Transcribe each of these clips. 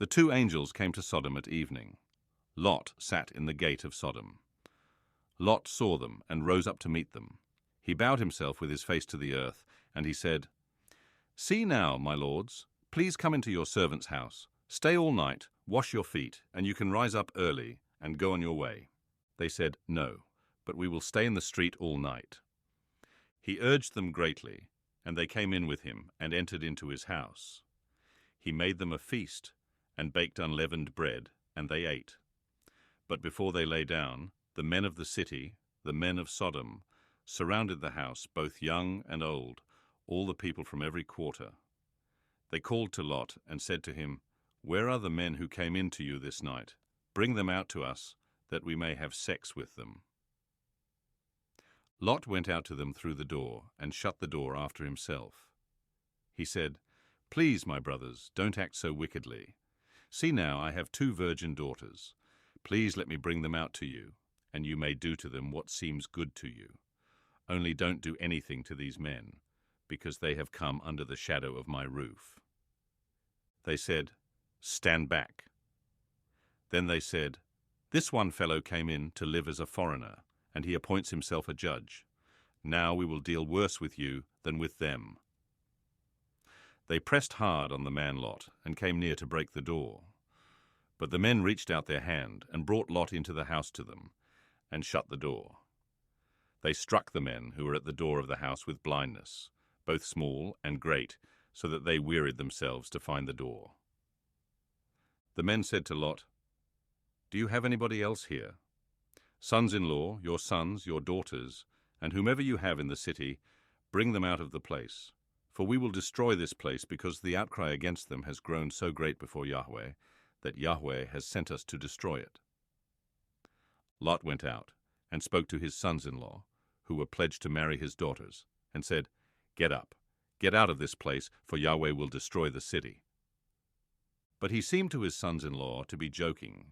The two angels came to Sodom at evening. Lot sat in the gate of Sodom. Lot saw them and rose up to meet them. He bowed himself with his face to the earth, and he said, "See now, my lords, please come into your servant's house. Stay all night, wash your feet, and you can rise up early and go on your way." They said, "No, but we will stay in the street all night." He urged them greatly, and they came in with him and entered into his house. He made them a feast and baked unleavened bread, and they ate. But before they lay down, the men of the city, the men of Sodom, surrounded the house, both young and old, all the people from every quarter. They called to Lot and said to him, "Where are the men who came in to you this night? Bring them out to us, that we may have sex with them." Lot went out to them through the door and shut the door after himself. He said, "Please, my brothers, don't act so wickedly. See now, I have 2 virgin daughters. Please let me bring them out to you, and you may do to them what seems good to you. Only don't do anything to these men, because they have come under the shadow of my roof." They said, "Stand back." Then they said, "This one fellow came in to live as a foreigner, and he appoints himself a judge. Now we will deal worse with you than with them." They pressed hard on the man Lot and came near to break the door. But the men reached out their hand and brought Lot into the house to them and shut the door. They struck the men who were at the door of the house with blindness, both small and great, so that they wearied themselves to find the door. The men said to Lot, "Do you have anybody else here? Sons-in-law, your sons, your daughters, and whomever you have in the city, bring them out of the place. For we will destroy this place, because the outcry against them has grown so great before Yahweh, that Yahweh has sent us to destroy it." Lot went out and spoke to his sons-in-law, who were pledged to marry his daughters, and said, "Get up, get out of this place, for Yahweh will destroy the city." But he seemed to his sons-in-law to be joking.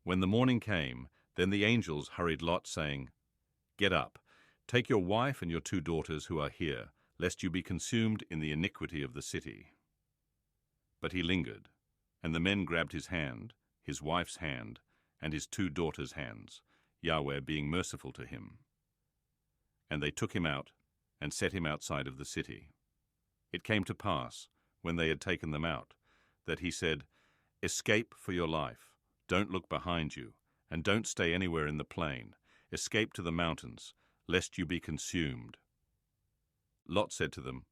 When the morning came, then the angels hurried Lot, saying, "Get up, take your wife and your 2 daughters who are here, lest you be consumed in the iniquity of the city." But he lingered, and the men grabbed his hand, his wife's hand, and his 2 daughters' hands, Yahweh being merciful to him. And they took him out and set him outside of the city. It came to pass, when they had taken them out, that he said, "Escape for your life. Don't look behind you, and don't stay anywhere in the plain. Escape to the mountains, lest you be consumed." Lot said to them,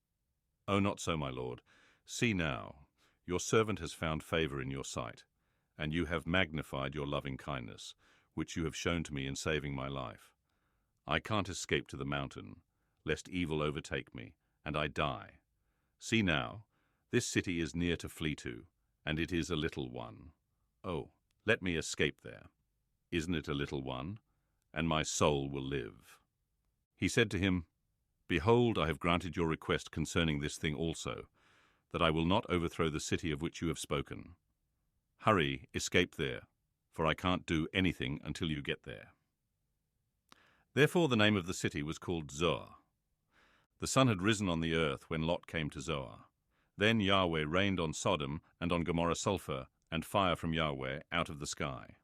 "Oh, not so, my lord. See now, your servant has found favor in your sight, and you have magnified your loving kindness, which you have shown to me in saving my life. I can't escape to the mountain, lest evil overtake me, and I die. See now, this city is near to flee to, and it is a little one. Oh, let me escape there. Isn't it a little one? And my soul will live." He said to him, "Behold, I have granted your request concerning this thing also, that I will not overthrow the city of which you have spoken. Hurry, escape there, for I can't do anything until you get there." Therefore the name of the city was called Zoar. The sun had risen on the earth when Lot came to Zoar. Then Yahweh rained on Sodom and on Gomorrah sulfur and fire from Yahweh out of the sky.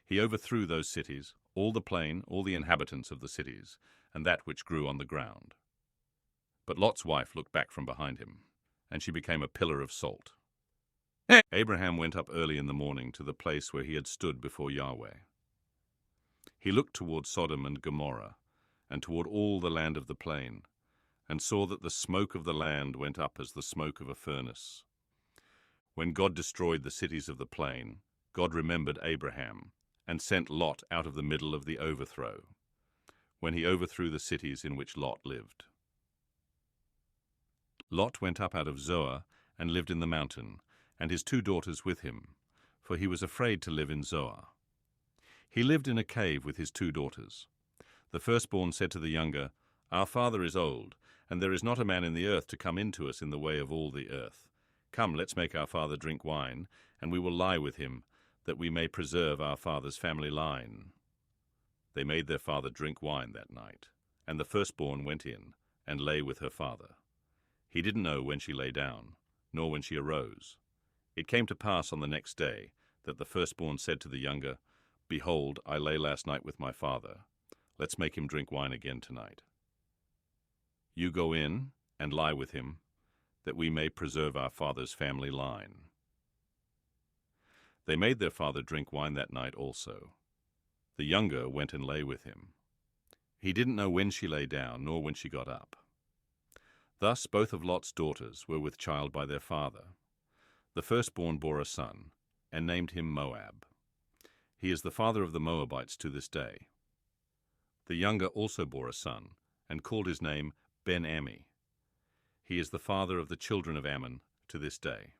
He overthrew those cities, all the plain, all the inhabitants of the cities, and that which grew on the ground. But Lot's wife looked back from behind him, and she became a pillar of salt. Abraham went up early in the morning to the place where he had stood before Yahweh. He looked toward Sodom and Gomorrah, and toward all the land of the plain, and saw that the smoke of the land went up as the smoke of a furnace. When God destroyed the cities of the plain, God remembered Abraham, and sent Lot out of the middle of the overthrow, when he overthrew the cities in which Lot lived. Lot went up out of Zoar and lived in the mountain, and his 2 daughters with him, for he was afraid to live in Zoar. He lived in a cave with his 2 daughters. The firstborn said to the younger, "Our father is old, and there is not a man in the earth to come in to us in the way of all the earth. Come, let's make our father drink wine, and we will lie with him, that we may preserve our father's family line." They made their father drink wine that night, and the firstborn went in and lay with her father. He didn't know when she lay down, nor when she arose. It came to pass on the next day that the firstborn said to the younger, Behold, I lay last night with my father. Let's make him drink wine again tonight. You go in and lie with him, that we may preserve our father's family line. They made their father drink wine that night also. The younger went and lay with him. He didn't know when she lay down, nor when she got up. Thus both of Lot's daughters were with child by their father. The firstborn bore a son, and named him Moab. He is the father of the Moabites to this day. The younger also bore a son, and called his name Ben-Ammi. He is the father of the children of Ammon to this day.